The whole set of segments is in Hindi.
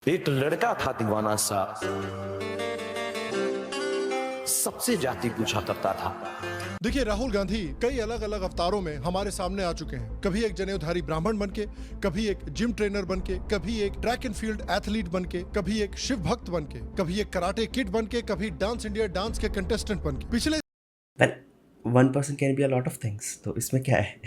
एक लड़का था दीवाना सा, सबसे जाति पूछा करता था। देखिए, राहुल गांधी कई अलग अलग अवतारों में हमारे सामने आ चुके हैं। कभी एक जनेऊधारी ब्राह्मण बनके, कभी एक जिम ट्रेनर बनके, कभी एक ट्रैक एंड फील्ड एथलीट बनके, कभी एक शिव भक्त बनके, कभी एक कराटे किड बनके, कभी डांस इंडिया डांस के कंटेस्टेंट बनके। पिछले well, one person can be a lot of things, तो इसमें क्या है?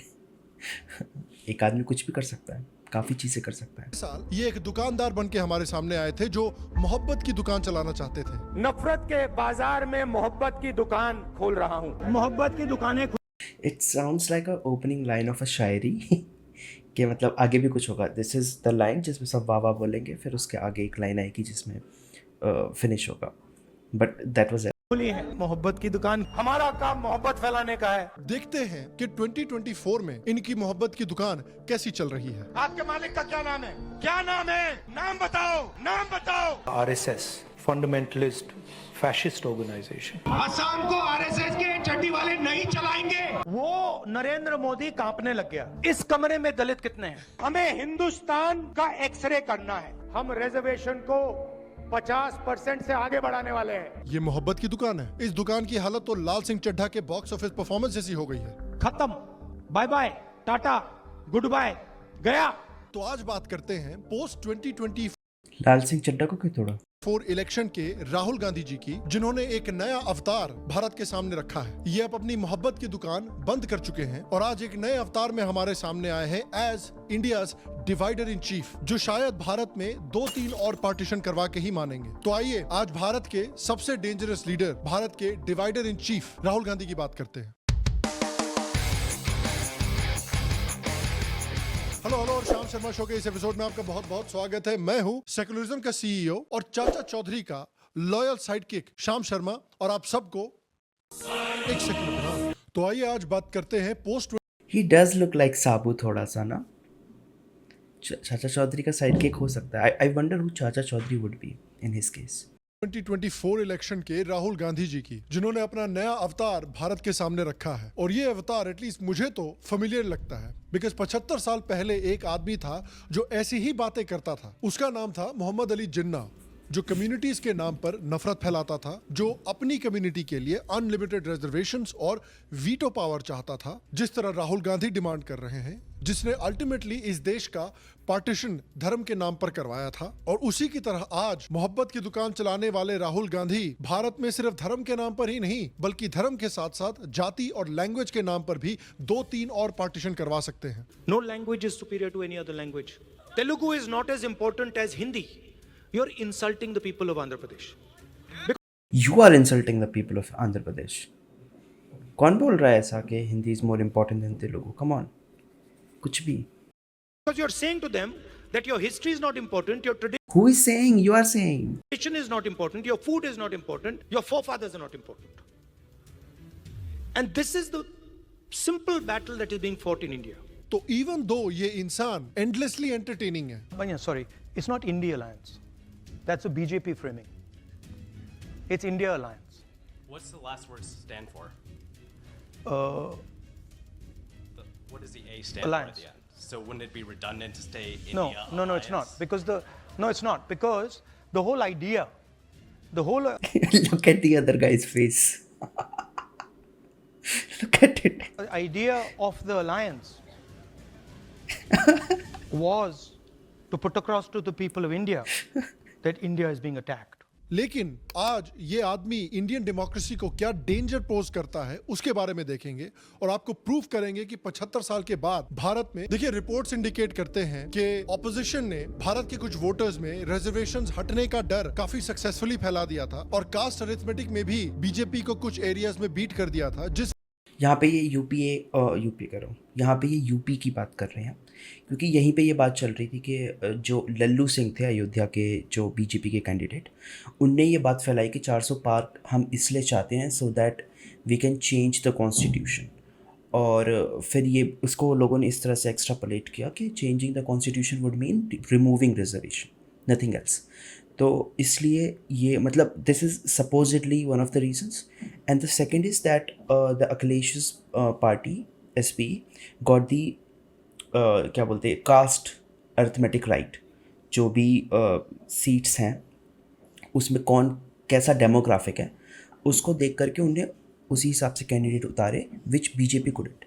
एक आदमी कुछ भी कर सकता है, काफ़ी चीज़ें कर सकता है। साल ये एक दुकानदार बनके हमारे सामने आए थे जो मोहब्बत की दुकान चलाना चाहते थे। नफरत के बाजार में मोहब्बत की दुकान खोल रहा हूँ। मोहब्बत की दुकानें it sounds like a opening line of a shayari कि मतलब आगे भी कुछ होगा। दिस इज़ द लाइन जिसमें सब वाह वाह बोलेंगे, फिर उसके आगे एक लाइन आएगी जिसमें फिनिश होगा। बट दैट वाज खुली है मोहब्बत की दुकान। हमारा काम मोहब्बत फैलाने का है। देखते हैं कि 2024 में इनकी मोहब्बत की दुकान कैसी चल रही है। आपके मालिक का क्या नाम है? क्या नाम है? नाम बताओ, नाम बताओ। RSS fundamentalist fascist organisation. Assam को आरएसएस के चड्डी वाले नहीं चलाएंगे। वो नरेंद्र मोदी कांपने लग गया। इस कमरे में दलित कितने हैं? हमें हिंदुस्तान का एक्सरे करना है। हम रिजर्वेशन को 50% से आगे बढ़ाने वाले हैं। ये मोहब्बत की दुकान है। इस दुकान की हालत तो लाल सिंह चड्ढा के बॉक्स ऑफिस परफॉर्मेंस जैसी हो गई है। खत्म, bye bye, tata, goodbye, गया। तो आज बात करते हैं पोस्ट 2024 लाल सिंह चड्ढा को क्यों तोड़ा? इलेक्शन के राहुल गांधी जी की, जिन्होंने एक नया अवतार भारत के सामने रखा है। ये अब अपनी मोहब्बत की दुकान बंद कर चुके हैं और आज एक नए अवतार में हमारे सामने आए हैं as India's divider in chief, जो शायद भारत में 2-3 और पार्टीशन करवा के ही मानेंगे। तो आइए आज भारत के सबसे डेंजरस लीडर, भारत के divider in chief Rahul Gandhi की बात करते हैं। हेलो और शाम शर्मा शो के इस एपिसोड में आपका बहुत बहुत स्वागत है। मैं हूं सेकुलरिज्म का सीईओ और चाचा चौधरी का लॉयल साइडकिक शाम शर्मा, और आप सबको एक सेकंड। तो आइए आज बात करते हैं post. He does look like Sabu थोड़ा सा ना। चाचा चौधरी का साइड किक हो सकता है। आई wonder who Chacha Chaudhary would be in his case. 2024 election के राहुल गांधी जी की, जिन्होंने अपना नया अवतार भारत के सामने रखा है। और ये अवतार एटलीस्ट मुझे तो फेमिलियर लगता है, बिकॉज 75 साल पहले एक आदमी था जो ऐसी ही बातें करता था। उसका नाम था मोहम्मद अली जिन्ना, जो कम्युनिटीज के नाम पर नफरत फैलाता था, जो अपनी कम्युनिटी के लिए अनलिमिटेड रिजर्वेशंस और वीटो पावर चाहता था, जिस तरह राहुल गांधी डिमांड कर रहे हैं, जिसने अल्टीमेटली इस देश का पार्टीशन धर्म के नाम पर करवाया था। और उसी की तरह आज मोहब्बत की दुकान चलाने वाले राहुल गांधी भारत में सिर्फ धर्म के नाम पर ही नहीं, बल्कि धर्म के साथ साथ जाति और लैंग्वेज के नाम पर भी 2-3 और पार्टीशन करवा सकते हैं। No language is superior to any other language. Telugu is not as important as Hindi. You're insulting the people of Andhra Pradesh. You are insulting the people of Andhra Pradesh. कौन बोल रहा है ऐसा कि Hindi is more important then Telugu? Come on, कुछ भी। Because you're saying to them that your history is not important, your Who is saying? You are saying. tradition is not important, your food is not important, your forefathers are not important. And this is the simple battle that is being fought in India. तो इवन दो ये इंसान एंडलेसली एंटरटेनिंग है, Oh, yeah, sorry. It's not India Alliance. That's a BJP framing. It's India Alliance. What's the last word stand for? Uh, What does the A stand Alliance. for at the end? So wouldn't it be redundant to say no, India? no, it's not. Alliance? Because it's not. Because the whole idea, the whole, Look at the other guy's face. Look at it. idea of the alliance was to put across to the people of India that India is being attacked. लेकिन आज ये आदमी इंडियन डेमोक्रेसी को क्या डेंजर पोज करता है उसके बारे में देखेंगे और आपको प्रूफ करेंगे कि 75 साल के बाद भारत में, देखिए, रिपोर्ट्स इंडिकेट करते हैं कि ऑपोजिशन ने भारत के कुछ वोटर्स में रिजर्वेशंस हटने का डर काफी सक्सेसफुली फैला दिया था और कास्ट अरिथमेटिक में भी बीजेपी को कुछ एरियाज में बीट कर दिया था। जिस यहाँ पे ये यूपी करो, यहाँ पे ये यूपी की बात कर रहे हैं, क्योंकि यहीं पे ये बात चल रही थी कि जो लल्लू सिंह थे अयोध्या के, जो बीजेपी के कैंडिडेट, उनने ये बात फैलाई कि 400 पार हम इसलिए चाहते हैं so that we can change the constitution. और फिर ये उसको लोगों ने इस तरह से एक्स्ट्रापोलेट किया कि changing the constitution would mean removing reservation, nothing else. तो इसलिए ये मतलब this is supposedly one of the reasons. And the second is that the Akhilesh party SP got the क्या बोलते हैं कास्ट अर्थमेटिक राइट, जो भी सीट्स हैं उसमें कौन कैसा डेमोग्राफिक है, उसको देख करके उन्हें उसी हिसाब से कैंडिडेट उतारे विच बीजेपी कुडंट।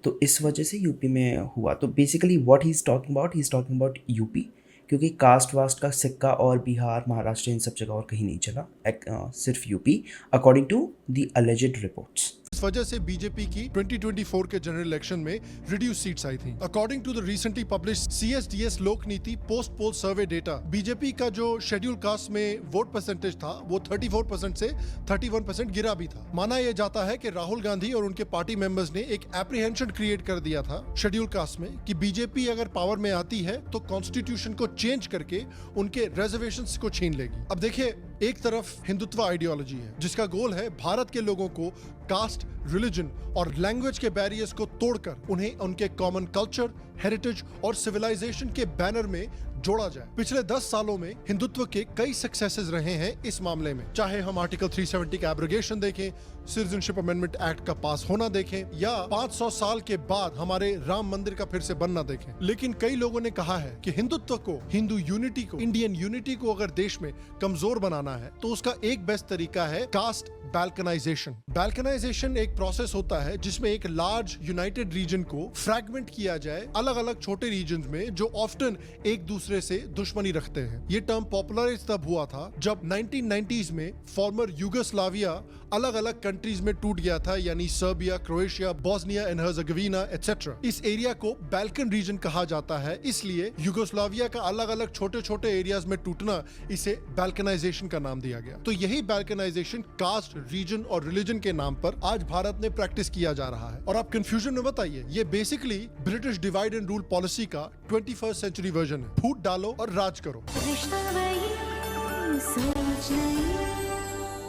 तो इस वजह से यूपी में हुआ। तो basically what he is talking about UP, क्योंकि कास्ट वास्ट का सिक्का और बिहार, महाराष्ट्र इन सब जगह और कहीं नहीं चला, सिर्फ UP, according to the alleged reports. इस वजह से बीजेपी की 2024 के जनरल इलेक्शन में रिड्यूस सीट्स आई थी। According to the recently published CSDS Lokniti post poll survey data, BJP का जो शेड्यूल कास्ट में वोट परसेंटेज था वो 34% से 31% गिरा भी था। माना यह जाता है कि राहुल गांधी और उनके पार्टी मेंबर्स ने एक एप्रीहेंशन क्रिएट कर दिया था शेड्यूल कास्ट में कि बीजेपी अगर पावर में आती है तो कॉन्स्टिट्यूशन को चेंज करके उनके रिजर्वेशंस को छीन लेगी। अब देखिए, एक तरफ हिंदुत्व आइडियोलॉजी है जिसका गोल है भारत के लोगों को कास्ट, रिलीजन और लैंग्वेज के बैरियर्स को तोड़कर उन्हें उनके कॉमन कल्चर, हेरिटेज और सिविलाइजेशन के बैनर में जोड़ा जाए। पिछले 10 सालों में हिंदुत्व के कई सक्सेसेस रहे हैं इस मामले में, चाहे हम आर्टिकल 370 का एब्रोगेशन देखें, सिटीजनशिप अमेंडमेंट एक्ट का पास होना देखें, या 500 साल के बाद हमारे राम मंदिर का फिर से बनना देखें। लेकिन कई लोगों ने कहा है कि हिंदुत्व को, हिंदू यूनिटी को, इंडियन यूनिटी को अगर देश में कमजोर बनाना है तो उसका एक बेस्ट तरीका है कास्ट बैल्कनाइजेशन। बैल्कनाइजेशन एक प्रोसेस होता है जिसमें एक लार्ज यूनाइटेड रीजन को फ्रैगमेंट किया जाए अलग अलग छोटे रीजन में जो ऑफ्टन एक दूसरे से दुश्मनी रखते हैं। ये टर्म पॉपुलराइज तब हुआ था जब 1990s में फॉर्मर यूगोस्लाविया अलग अलग कंट्रीज में टूट गया था, यानी Serbia, Croatia, Bosnia and Herzegovina etcetera. इस एरिया को बैल्कन रीजन कहा जाता है, इसलिए यूगोस्लाविया का अलग अलग छोटे छोटे एरियाज में टूटना इसे बैल्कनाइजेशन का नाम दिया गया। तो यही बैल्कनाइजेशन कास्ट, रीजन और रिलीजन के नाम पर आज भारत में प्रैक्टिस किया जा रहा है। और आप कंफ्यूजन में बताइए, ये basically British divide and rule policy का 21st सेंचुरी वर्जन है। फूट डालो और राज करो।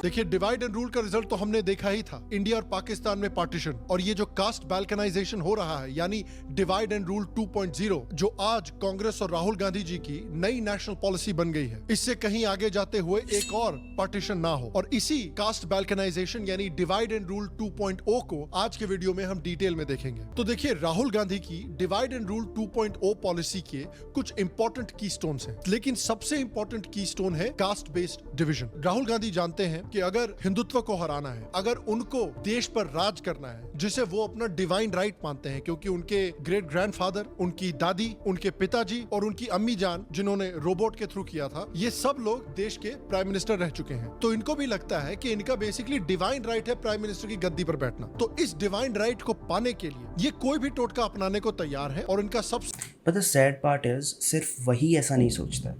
देखिए, डिवाइड एंड रूल का रिजल्ट तो हमने देखा ही था, इंडिया और पाकिस्तान में पार्टीशन। और ये जो कास्ट बैल्कनाइजेशन हो रहा है यानी डिवाइड एंड रूल 2.0, जो आज कांग्रेस और राहुल गांधी जी की नई नेशनल पॉलिसी बन गई है, इससे कहीं आगे जाते हुए एक और पार्टीशन ना हो। और इसी कास्ट बैल्कनाइजेशन यानी डिवाइड एंड रूल 2.0 को आज के वीडियो में हम डिटेल में देखेंगे। तो देखिए, राहुल गांधी की डिवाइड एंड रूल 2.0 पॉलिसी के कुछ इंपॉर्टेंट की स्टोन्स हैं, लेकिन सबसे इंपॉर्टेंट की स्टोन है caste based division. Rahul Gandhi जानते हैं कि अगर हिंदुत्व को हराना है, अगर उनको देश पर राज करना है, जिसे वो अपना डिवाइन राइट मानते हैं, क्योंकि उनके ग्रेट ग्रैंडफादर, उनकी दादी, उनके पिताजी और उनकी अम्मी जान जिन्होंने रोबोट के थ्रू किया था, ये सब लोग देश के प्राइम मिनिस्टर रह चुके हैं। तो इनको भी लगता है कि इनका बेसिकली डिवाइन राइट है प्राइम मिनिस्टर की गद्दी पर बैठना। तो इस डिवाइन राइट को पाने के लिए ये कोई भी टोटका अपनाने को तैयार है। और इनका But the sad part is, सिर्फ वही ऐसा नहीं सोचता है।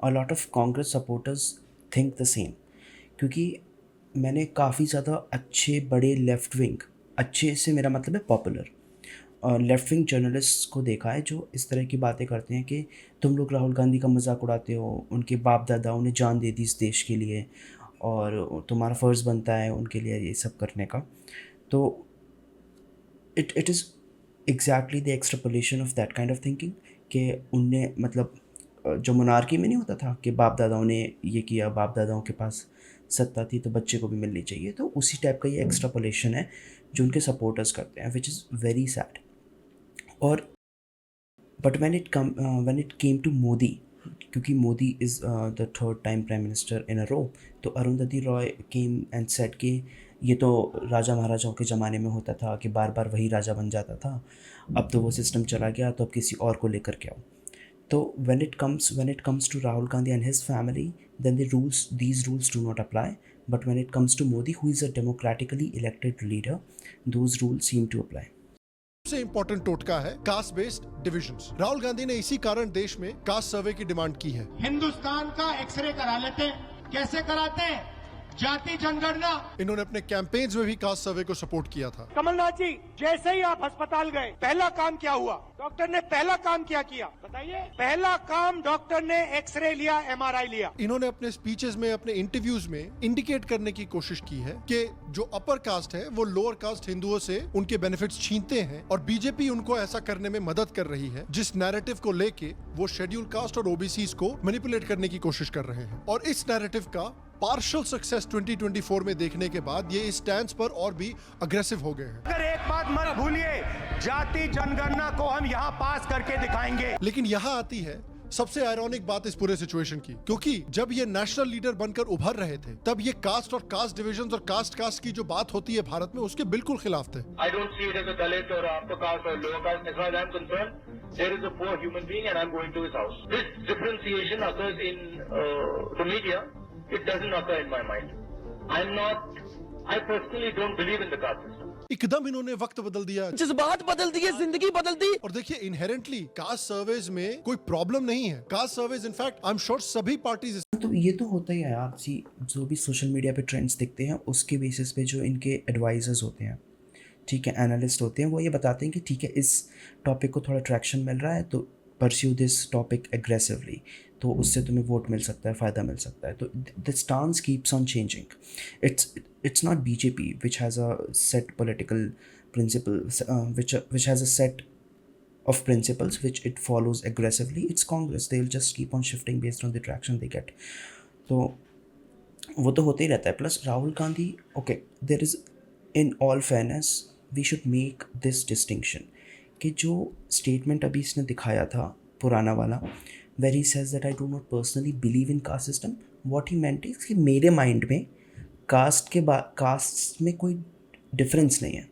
A lot of Congress supporters think the same। क्योंकि मैंने काफ़ी ज़्यादा अच्छे बड़े लेफ्ट विंग, अच्छे से मेरा मतलब है पॉपुलर लेफ्ट विंग जर्नलिस्ट को देखा है जो इस तरह की बातें करते हैं कि तुम लोग राहुल गांधी का मजाक उड़ाते हो, उनके बाप दादा उन्हें जान दे दी इस देश के लिए और तुम्हारा फ़र्ज़ बनता है उनके लिए ये सब करने का। तो it is exactly the extrapolation of that kind of thinking कि उनने मतलब जो मोनार्की में नहीं होता था कि बाप दादाओं ने ये किया, बाप दादाओं के पास सत्ता थी तो बच्चे को भी मिलनी चाहिए, तो उसी टाइप का ये एक्सट्रापोलेशन है जो उनके सपोर्टर्स करते हैं, विच इज़ वेरी सैड। और but when it came to Modi, क्योंकि Modi is the third time prime minister in a row, तो Arundhati Roy came and said कि ये तो राजा महाराजाओं के ज़माने में होता था कि बार बार वही राजा बन जाता था, अब तो वो सिस्टम चला गया, तो अब किसी और को लेकर के आओ। तो when it comes to Rahul Gandhi and his family, then these rules do not apply. But when it comes to Modi, who is a democratically elected leader, those rules seem to apply. सबसे इंपॉर्टेंट टोटका है caste based divisions. Rahul Gandhi ने इसी कारण देश में कास्ट सर्वे की डिमांड की है। हिंदुस्तान का एक्सरे करा लेते हैं। कैसे कराते हैं? जाति जनगणना। इन्होंने अपने कैंपेन्स में भी कास्ट सर्वे को सपोर्ट किया था। कमलनाथ जी, जैसे ही आप अस्पताल गए, पहला काम क्या हुआ? डॉक्टर ने पहला काम क्या किया बताइए? पहला काम डॉक्टर ने एक्सरे लिया, MRI लिया। इन्होंने अपने स्पीचेस में, अपने इंटरव्यूज में इंडिकेट करने की कोशिश की है कि जो अपर कास्ट है वो लोअर कास्ट हिंदुओं से उनके बेनिफिट्स छीनते हैं, और बीजेपी उनको ऐसा करने में मदद कर रही है, जिस नैरेटिव को लेके वो शेड्यूल कास्ट और ओबीसीज को मैनिपुलेट करने की कोशिश कर रहे हैं। और इस नैरेटिव का पार्शियल सक्सेस 2024 में देखने के बाद ये इस स्टैंड पर और भी अग्रेसिव हो गए हैं। अगर एक बात मत भूलिए, जाति जनगणना को हम यहाँ पास करके दिखाएंगे। लेकिन यहाँ आती है सबसे आयरॉनिक बात इस पूरे सिचुएशन की, क्योंकि जब ये नेशनल लीडर बनकर उभर रहे थे तब ये कास्ट और कास्ट डिविजन और कास्ट की जो बात होती है भारत में उसके बिल्कुल खिलाफ थे। I don't see it as a Dalit or upper caste or lower caste. As far as I'm concerned, there is a poor human being and I'm going to his house. This differentiation occurs in the media. It doesn't occur in my mind. I personally don't believe in the caste system. एकदम इन्होंने वक्त बदल दिया, जज्बात बदल दिए, जिंदगी बदल दी। और देखिए इनहेरेंटली कास्ट सर्वेज में कोई प्रॉब्लम नहीं है। Caste surveys in fact I am sure सभी पार्टीज। तो ये तो होता ही है यार जी, जो भी सोशल मीडिया पे ट्रेंड्स दिखते हैं उसके बेसिस पे जो इनके एडवाइजर्स होते हैं, ठीक है, एनालिस्ट होते हैं, वो ये बताते हैं कि ठीक है इस टॉपिक को थोड़ा ट्रैक्शन मिल रहा है तो परस्यू दिस टॉपिक एग्रेसिवली, तो उससे तुम्हें वोट मिल सकता है, फ़ायदा मिल सकता है। तो the stance keeps on changing. It's not BJP which has a set political principle which has a set of principles which it follows aggressively. It's Congress. They'll just keep on shifting based on the traction they get. तो वो तो होते ही रहता है। Plus Rahul Gandhi, okay, there is in all fairness we should make this distinction कि जो स्टेटमेंट अभी इसने दिखाया था पुराना वाला, where he says that I do not personally believe in caste system, what he meant is कि मेरे माइंड में कास्ट में कोई डिफरेंस नहीं है।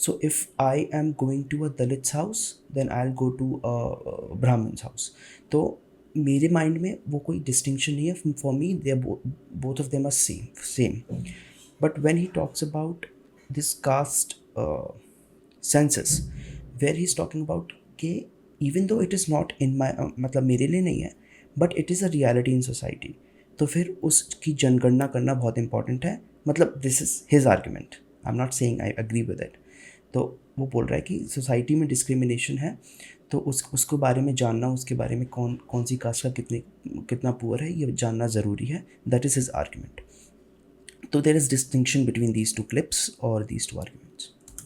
So if I am going to a Dalit's house, then I'll go to a Brahmin's house. तो मेरे माइंड में वो कोई डिस्टिंक्शन नहीं है। For me, they are both of them are same. But when he talks about this caste census, where he's talking about कि even though it is not in my मतलब मेरे लिए नहीं है, but it is a reality in society, तो फिर उसकी जनगणना करना बहुत important है। मतलब this is his argument. I'm not saying I agree with it. तो वो बोल रहा है कि सोसाइटी में डिस्क्रिमिनेशन है, तो उसको बारे में जानना, उसके बारे में कौन सी कास्ट का कितना पुअर है ये जानना ज़रूरी है। That is his argument. तो there is distinction between these two clips और दीज टू आर्ग्यूमेंट्स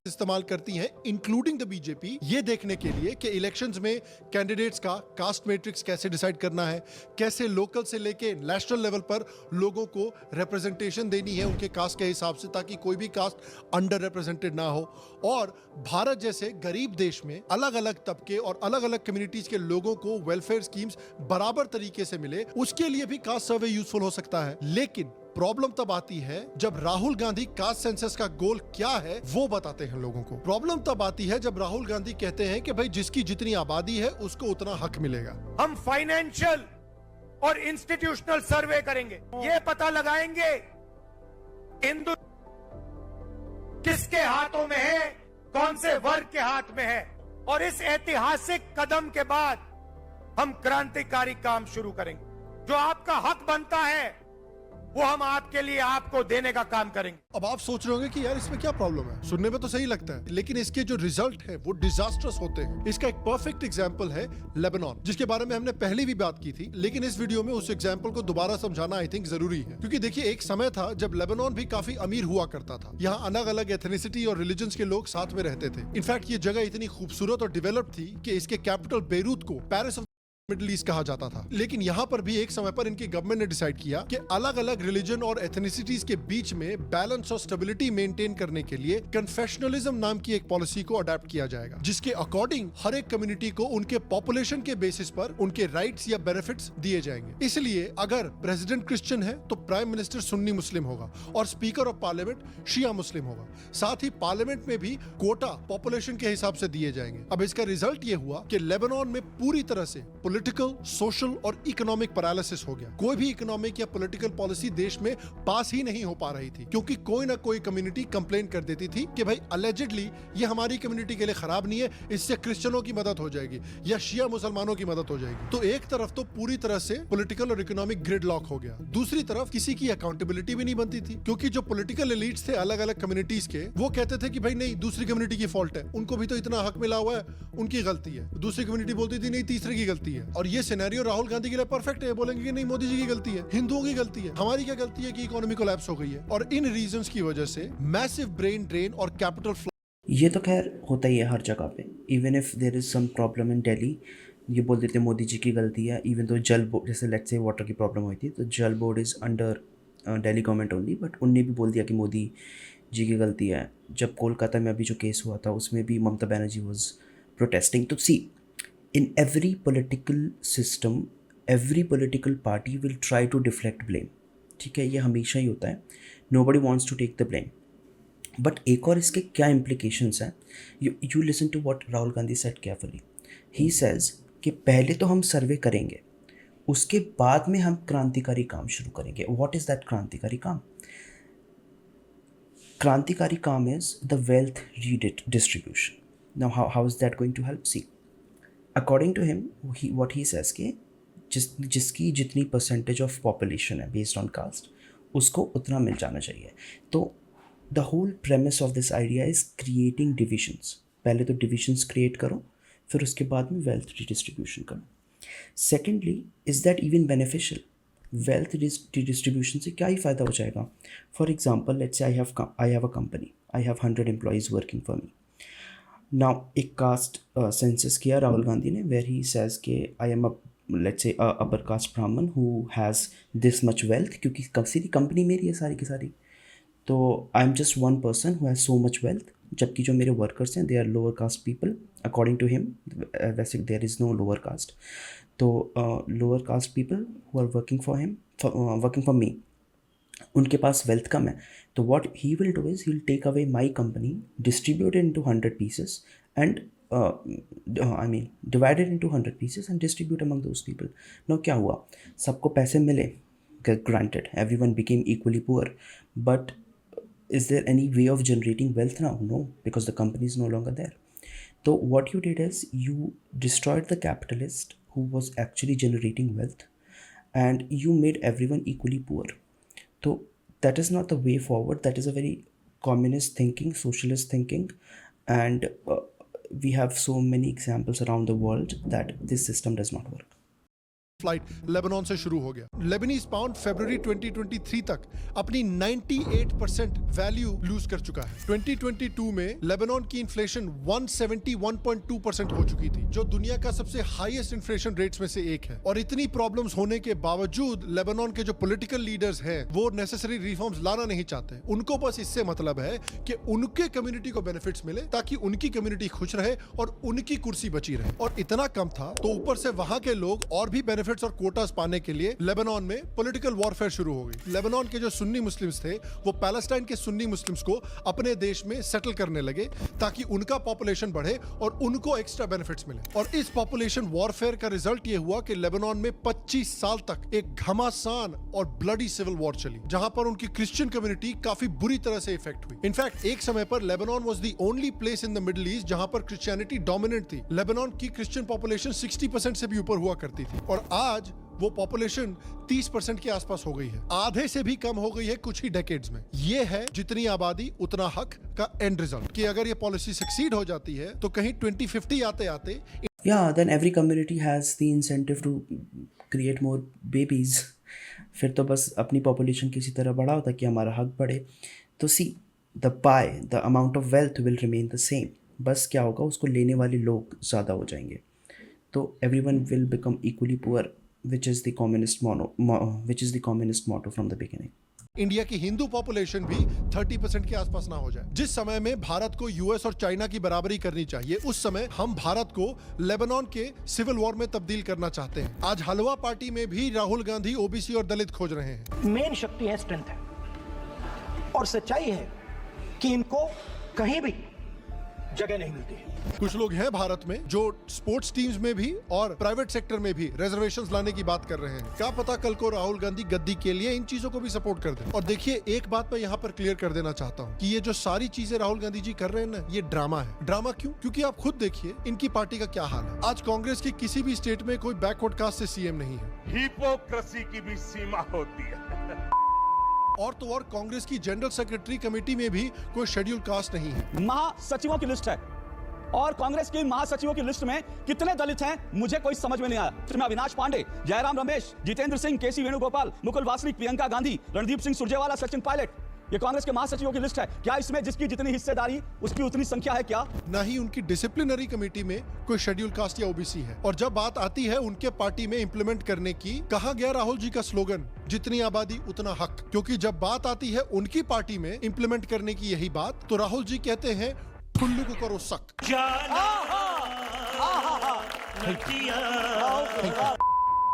इस्तेमाल करती हैं इंक्लूडिंग द बीजेपी, ये देखने के लिए कि इलेक्शंस में कैंडिडेट्स का कास्ट मैट्रिक्स कैसे डिसाइड करना है, कैसे लोकल से लेके नेशनल लेवल पर लोगों को रिप्रेजेंटेशन देनी है उनके कास्ट के हिसाब से, ताकि कोई भी कास्ट अंडर रिप्रेजेंटेड ना हो। और भारत जैसे गरीब देश में अलग अलग तबके और अलग अलग कम्युनिटीज के लोगों को वेलफेयर स्कीम्स बराबर तरीके से मिले, उसके लिए भी कास्ट सर्वे यूजफुल हो सकता है। लेकिन प्रॉब्लम तब आती है जब राहुल गांधी कास्ट सेंसस का गोल क्या है वो बताते हैं लोगों को। प्रॉब्लम तब आती है जब राहुल गांधी कहते हैं कि भाई जिसकी जितनी आबादी है उसको उतना हक मिलेगा। हम फाइनेंशियल और इंस्टीट्यूशनल सर्वे करेंगे, ये पता लगाएंगे हिंदू किसके हाथों में है, कौन से वर्ग के हाथ में है, और इस ऐतिहासिक कदम के बाद हम क्रांतिकारी काम शुरू करेंगे। जो आपका हक बनता है वो हम आपके लिए आपको देने का काम करेंगे। अब आप सोच रहे होंगे कि यार इसमें क्या प्रॉब्लम है, सुनने में तो सही लगता है, लेकिन इसके जो रिजल्ट है वो डिजास्टर्स होते हैं। इसका एक परफेक्ट एग्जांपल है लेबनान, जिसके बारे में हमने पहले भी बात की थी, लेकिन इस वीडियो में उस एग्जांपल को दोबारा समझाना आई थिंक जरूरी है। क्योंकि देखिए एक समय था जब लेबनान भी काफी अमीर हुआ करता था। यहाँ अलग अलग एथनिसिटी और रिलीजन्स के लोग साथ में रहते थे। इनफैक्ट ये जगह इतनी खूबसूरत और डेवलप्ड थी कि इसके कैपिटल बेरूत को पेरिस मिडिल ईस्ट कहा जाता था। लेकिन यहाँ पर भी एक समय पर इनकी गवर्नमेंट ने डिसाइड किया कि अलग अलग रिलीजन और एथनिसिटीज के बीच में बैलेंस और स्टेबिलिटी मेंटेन करने के लिए कन्फेशनलिज्म नाम की एक पॉलिसी को अडॉप्ट किया जाएगा, जिसके अकॉर्डिंग हर एक कम्युनिटी को उनके पॉपुलेशन के बेसिस पर उनके राइट्स या बेनिफिट्स दिए जाएंगे। इसलिए अगर प्रेसिडेंट क्रिश्चियन है तो प्राइम मिनिस्टर सुन्नी मुस्लिम होगा और स्पीकर ऑफ पार्लियामेंट शिया मुस्लिम होगा। साथ ही पार्लियामेंट में भी कोटा पॉपुलेशन के हिसाब से दिए जाएंगे। अब इसका रिजल्ट ये हुआ कि लेबनान में पूरी तरह से पॉलिटिकल, सोशल और इकोनॉमिक पैरालिसिस हो गया। कोई भी इकोनॉमिक या पॉलिटिकल पॉलिसी देश में पास ही नहीं हो पा रही थी, क्योंकि कोई ना कोई कम्युनिटी कंप्लेन कर देती थी कि भाई अलेजिडली ये हमारी कम्युनिटी के लिए खराब नहीं है, इससे क्रिश्चियनों की मदद हो जाएगी या शिया मुसलमानों की मदद हो जाएगी। तो एक तरफ तो पूरी तरह से पॉलिटिकल और इकोनॉमिक ग्रिड लॉक हो गया, दूसरी तरफ किसी की अकाउंटेबिलिटी भी नहीं बनती थी, क्योंकि जो पॉलिटिकल एलीट्स थे अलग अलग कम्युनिटीज के, वो कहते थे कि भाई नहीं दूसरी कम्युनिटी की फॉल्ट है, उनको भी तो इतना हक मिला हुआ है, उनकी गलती है। दूसरी कम्युनिटी बोलती थी नहीं तीसरे की गलती है। और ये सिनेरियो राहुल गांधी के लिए परफेक्ट है, बोलेंगे कि नहीं मोदी जी की गलती है, हिंदुओं की गलती है, हमारी क्या गलती है कि इकोनॉमी कोलैप्स हो गई है। और इन रीजंस की वजह से मैसिव ब्रेन ड्रेन और कैपिटल फ्लो। ये तो खैर होता ही है हर जगह पे। Even if there is some problem in Delhi, ये बोल देते मोदी जी की गलती है। इवन तो जल बोर्ड, जैसे लेट्स से वाटर की प्रॉब्लम हुई थी तो जल board is under Delhi government only, but उनने भी बोल दिया कि मोदी जी की गलती है। जब कोलकाता में अभी जो केस हुआ था उसमें भी ममता बनर्जी वाज प्रोटेस्टिंग। तो सी in every political system, every political party will try to deflect blame. ठीक है, ये हमेशा ही होता है. Nobody wants to take the blame. But एक और इसके क्या implications हैं? You listen to what Rahul Gandhi said carefully. He says कि पहले तो हम सर्वे करेंगे, उसके बाद में हम क्रांतिकारी काम शुरू करेंगे. What is that क्रांतिकारी काम? क्रांतिकारी काम is the wealth redistribution. Now how is that going to help? See, according to him, what he says कि जिसकी जितनी परसेंटेज ऑफ पॉपुलेशन है बेस्ड ऑन कास्ट, उसको उतना मिल जाना चाहिए. तो the whole premise of this idea is creating divisions. पहले तो डिविजन्स क्रिएट करो, फिर उसके बाद में वेल्थ रिडिस्ट्रीब्यूशन करो. Secondly, is that even beneficial? Wealth redistribution से क्या ही फ़ायदा हो जाएगा? For example, let's say I have a company, I have 100 employees working for me. Now एक कास्ट सेंसस किया राहुल गांधी ने, वेर ही सेज के I am let's say upper caste Brahmin who has this much wealth, क्योंकि सीधी कंपनी मेरी है सारी की सारी, तो I am just one person who has so much wealth, जबकि जो मेरे वर्कर्स हैं they are lower caste people according to him. वैसे there is no lower caste, तो lower caste people who are working for him, working for me, उनके पास वेल्थ कम है. तो what he will do is he will take away my company, distribute it into 100 pieces and divided into 100 pieces and distribute among those people. Now क्या हुआ? सबको पैसे मिले, granted everyone became equally poor, but is there any way of generating wealth now? No, because the company is no longer there. So what you did is you destroyed the capitalist who was actually generating wealth and you made everyone equally poor. So that is not the way forward. That is a very communist thinking, socialist thinking, and we have so many examples around the world that this system does not work. Flight Lebanon से शुरू हो गया. लेबनीज पाउंड फरवरी 2023 तक अपनी 98% वैल्यू लूज कर चुका है. 2022 में लेबनान की इन्फ्लेशन 171.2% हो चुकी थी, जो दुनिया का सबसे हाईएस्ट इन्फ्लेशन रेट्स में से एक है. और इतनी प्रॉब्लम्स होने के बावजूद लेबनान के जो पॉलिटिकल लीडर्स हैं वो नेसेसरी रिफॉर्म्स लाना नहीं चाहते. उनको बस इससे मतलब है कि उनके कम्युनिटी को बेनिफिट्स मिले ताकि उनकी कम्युनिटी खुश रहे और उनकी कुर्सी बची रहे. और इतना कम था तो ऊपर से वहां के लोग और भी बेनिफिट्स और कोटास पाने के लिए लेबनान में पॉलिटिकल वॉरफेयर शुरू हो गई. लेबनान के जो सुन्नी मुस्लिम्स थे वो पैलेस्टाइन के सुन्नी मुस्लिम्स को अपने देश में सेटल करने लगे ताकि उनका पॉपुलेशन बढ़े और उनको एक्स्ट्रा बेनिफिट्स मिले. और इस पॉपुलेशन वॉरफेयर का रिजल्ट ये हुआ कि लेबनान में 25 साल तक एक घमासान और ब्लडी सिविल वॉर चली, जहां पर उनकी क्रिश्चियन कम्युनिटी काफी बुरी तरह से इफेक्ट हुई. इनफैक्ट एक समय पर Lebanon was the only place in the middle east जहां पर क्रिश्चियनिटी डोमिनेंट थी. लेबनान की क्रिश्चियन पॉपुलेशन 60% से भी ऊपर हुआ करती थी और आज वो पॉपुलेशन 30% के आसपास हो गई है. आधे से भी कम हो गई है कुछ ही डेकेड्स में. ये है जितनी आबादी उतना हक का एंड रिजल्ट, कि अगर ये पॉलिसी सक्सीड हो जाती है तो कहीं 2050 आते आते then every community has the incentive to create more babies. फिर तो बस अपनी पॉपुलेशन किसी तरह बढ़ाओ ताकि हमारा हक बढ़े. तो see the pi, the amount of wealth will remain the same. बस क्या होगा, उसको लेने वाले लोग ज़्यादा हो जाएंगे. तो everyone will become equally poor, which is the communist motto from the beginning. India की हिंदू पॉपुलेशन भी 30% के आसपास ना हो जाए. जिस समय में भारत को यूएस और चाइना की बराबरी करनी चाहिए, उस समय हम भारत को लेबनान के सिविल वॉर में तब्दील करना चाहते हैं. आज हलवा पार्टी में भी राहुल गांधी ओबीसी और दलित खोज रहे हैं. मेन शक्ति है, स्ट्रेंथ है, और सच्चाई है कि इनको कहीं भी जगह नहीं मिलती है. कुछ लोग हैं भारत में जो स्पोर्ट्स टीम्स में भी और प्राइवेट सेक्टर में भी रिजर्वेशंस लाने की बात कर रहे हैं. क्या पता कल को राहुल गांधी गद्दी के लिए इन चीजों को भी सपोर्ट कर दें. और देखिए, एक बात मैं यहाँ पर क्लियर कर देना चाहता हूँ कि ये जो सारी चीजें राहुल गांधी जी कर रहे हैं ना, ये ड्रामा है. ड्रामा क्यों? क्योंकि आप खुद देखिए इनकी पार्टी का क्या हाल है. आज कांग्रेस की किसी भी स्टेट में कोई बैकवर्ड कास्ट से सीएम नहीं है. हिपोक्रेसी की भी सीमा होती है. और तो और कांग्रेस की जनरल सेक्रेटरी कमेटी में भी कोई शेड्यूल कास्ट नहीं है. महासचिवों की लिस्ट है और कांग्रेस की महासचिवों की लिस्ट में कितने दलित हैं मुझे कोई समझ में नहीं आया. इसमें अविनाश पांडे, जयराम रमेश, जितेंद्र सिंह, केसी वेणुगोपाल, मुकुल वासनिक, प्रियंका गांधी, रणदीप सिंह सुरजेवाला, सचिन पायलट, ये कांग्रेस के महासचिवों की लिस्ट है. क्या इसमें जिसकी जितनी हिस्सेदारी उसकी उतनी संख्या है क्या? ना ही उनकी डिसिप्लिनरी कमेटी में कोई शेड्यूल कास्ट या ओबीसी है. और जब बात आती है उनके पार्टी में इंप्लीमेंट करने की, कहा गया राहुल जी का स्लोगन, जितनी आबादी उतना हक. क्योंकि जब बात आती है उनकी पार्टी में इंप्लीमेंट करने की यही बात, तो राहुल जी कहते हैं ठुल्लू को करो सक.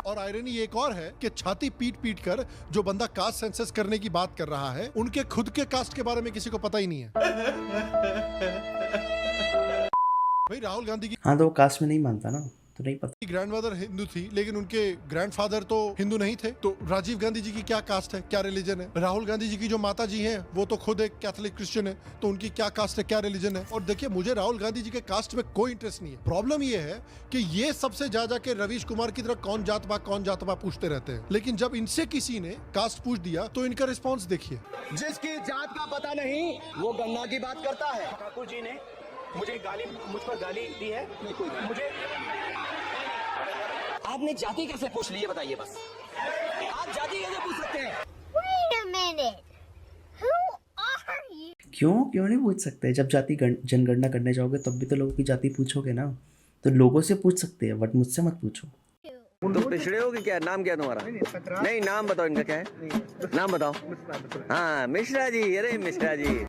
और आयरनी एक और है कि छाती पीट पीट कर जो बंदा कास्ट सेंसस करने की बात कर रहा है, उनके खुद के कास्ट के बारे में किसी को पता ही नहीं है। भाई राहुल गांधी की हाँ, तो वो कास्ट में नहीं मानता ना, तो नहीं पता। ग्रैंडमदर हिंदू थी, लेकिन उनके ग्रैंडफादर तो हिंदू नहीं थे। तो राजीव गांधी जी की क्या कास्ट है, क्या रिलीजन है? राहुल गांधी जी की जो माता जी हैं वो तो खुद एक कैथोलिक क्रिश्चियन है, तो उनकी क्या कास्ट है, क्या रिलीजन है? और देखिए, मुझे राहुल गांधी जी के कास्ट में कोई इंटरेस्ट नहीं है। प्रॉब्लम ये है कि ये सबसे जा के रवीश कुमार की तरह कौन जात बा पूछते रहते हैं, लेकिन जब इनसे किसी ने कास्ट पूछ दिया तो इनका रिस्पॉन्स देखिए। जिसकी जात का पता नहीं वो गन्ना की बात करता है। ठाकुर जी ने मुझ पर गाली दी है। मुझे आपने जाति कैसे पूछ ली है बताइए बस। आप जाति कैसे पूछ सकते हैं? Wait a minute. Who are you? क्यों नहीं पूछ सकते? जब जाति जनगणना करने जाओगे तब भी तो लोगों की जाति पूछोगे ना, तो लोगों से पूछ सकते हैं, बट मुझसे मत पूछो। तुम पिछड़े हो कि क्या? नाम क्या तुम्हारा? नहीं, नाम बताओ, इनका क्या है? नाम बताओ। हाँ, मिश्रा जी। अरे मिश्रा जी।